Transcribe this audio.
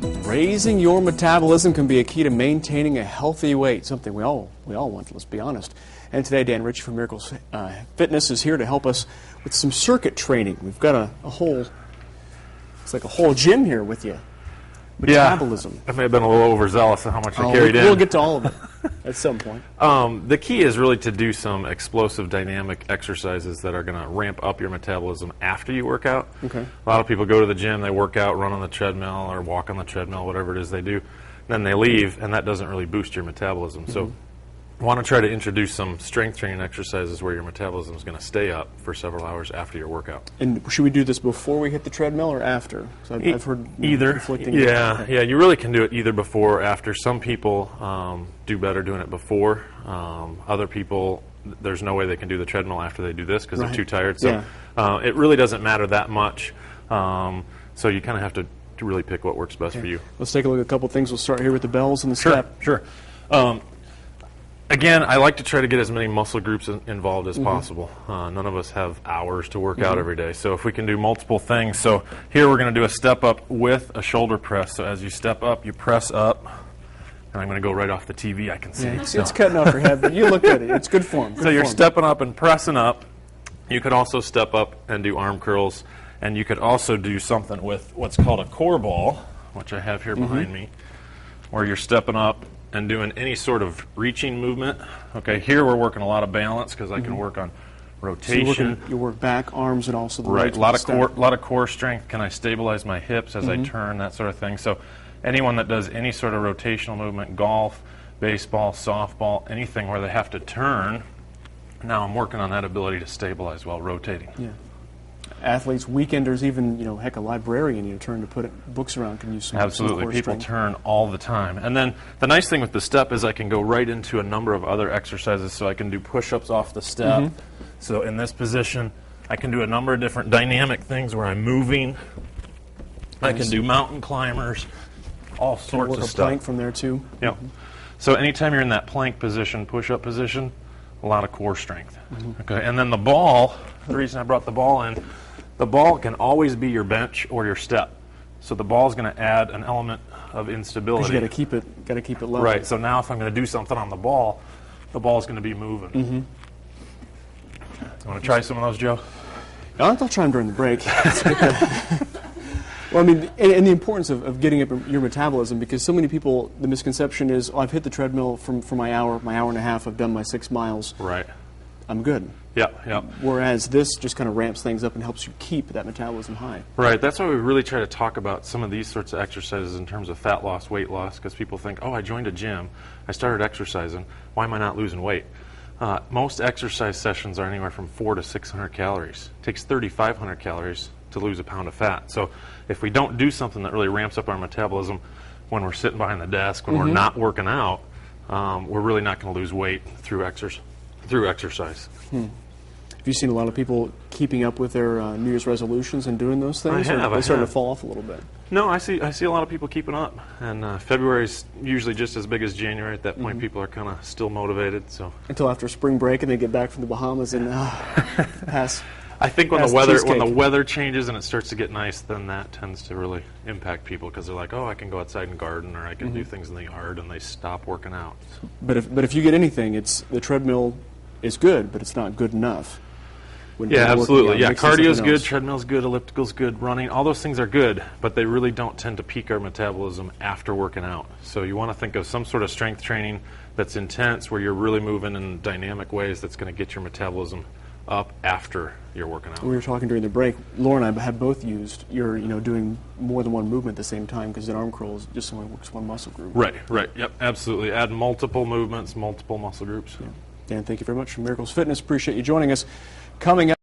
Raising your metabolism can be a key to maintaining a healthy weight, something we all want, let's be honest. And today, Dan Ritchie from Miracles Fitness is here to help us with some circuit training. We've got a whole, it's like a whole gym here with you. Metabolism. Yeah, I may have been a little overzealous of how much I carried in. We'll get to all of it at some point. The key is really to do some explosive dynamic exercises that are going to ramp up your metabolism after you work out. Okay. A lot of people go to the gym, they work out, run on the treadmill or walk on the treadmill, whatever it is they do. Then they leave, and that doesn't really boost your metabolism. So I want to try to introduce some strength training exercises where your metabolism is going to stay up for several hours after your workout. And should we do this before we hit the treadmill or after? So I've heard either. Conflicting. Yeah, you really can do it either before or after. Some people do better doing it before. Other people, there's no way they can do the treadmill after they do this because they're too tired. So it really doesn't matter that much. So you kind of have to really pick what works best for you. Let's take a look at a couple things. We'll start here with the bells and the step. Sure. Again, I like to try to get as many muscle groups involved as possible. None of us have hours to work out every day, so if we can do multiple things. So here we're going to do a step up with a shoulder press. So as you step up, you press up, and I'm going to go right off the TV. I can see. It's cutting off your head, but you look at it. It's good form. So you're stepping up and pressing up. You could also step up and do arm curls, and you could also do something with what's called a core ball, which I have here behind me, where you're stepping up and doing any sort of reaching movement. Okay, here we're working a lot of balance because I can work on rotation. So you work back, arms, and also the legs. A lot of core strength. Can I stabilize my hips as I turn, that sort of thing. So anyone that does any sort of rotational movement, golf, baseball, softball, anything where they have to turn, now I'm working on that ability to stabilize while rotating. Yeah. Athletes, weekenders, even, heck, a librarian, turn to put books around can use some Absolutely. Some People turn all the time. And then the nice thing with the step is I can go right into a number of other exercises. So I can do push-ups off the step. So in this position, I can do a number of different dynamic things where I'm moving. I can do mountain climbers, all sorts of stuff. Plank from there too. Yeah. So anytime you're in that plank position, push-up position, a lot of core strength. Okay. And then the ball, the reason I brought the ball in, the ball can always be your bench or your step. So the ball is going to add an element of instability. You got to keep it level. Right. So now if I'm going to do something on the ball is going to be moving. You want to try some of those, Joe? I'll try them during the break. Well, I mean, and the importance of getting up your metabolism, because so many people, the misconception is, I've hit the treadmill for my hour and a half, I've done my 6 miles. Right. I'm good. Yeah. Whereas this just kind of ramps things up and helps you keep that metabolism high. Right. That's why we really try to talk about some of these sorts of exercises in terms of fat loss, weight loss, because people think, oh, I joined a gym, I started exercising, why am I not losing weight? Most exercise sessions are anywhere from 400 to 600 calories. It takes 3,500 calories to lose a pound of fat. So if we don't do something that really ramps up our metabolism when we're sitting behind the desk, when we're not working out, we're really not going to lose weight through exercise. Have you seen a lot of people keeping up with their New Year's resolutions and doing those things? I have. Or are they starting to fall off a little bit? No, I see a lot of people keeping up, and February is usually just as big as January. At that point, people are kind of still motivated. So until after spring break, and they get back from the Bahamas and pass. I think when the weather changes and it starts to get nice, then that tends to really impact people because they're like, oh, I can go outside and garden, or I can do things in the yard, and they stop working out. But if you get anything, it's the treadmill is good, but it's not good enough. Yeah, absolutely. Yeah, cardio's good, treadmill's good, elliptical's good, running, all those things are good, but they really don't tend to peak our metabolism after working out. So you want to think of some sort of strength training that's intense, where you're really moving in dynamic ways that's going to get your metabolism up after you're working out. We were talking during the break. Laura and I have both used doing more than one movement at the same time, because an arm curl just only works one muscle group. Right. Yep, absolutely. Add multiple movements, multiple muscle groups. Yeah. Dan, thank you very much from Miracles Fitness. Appreciate you joining us. Coming up.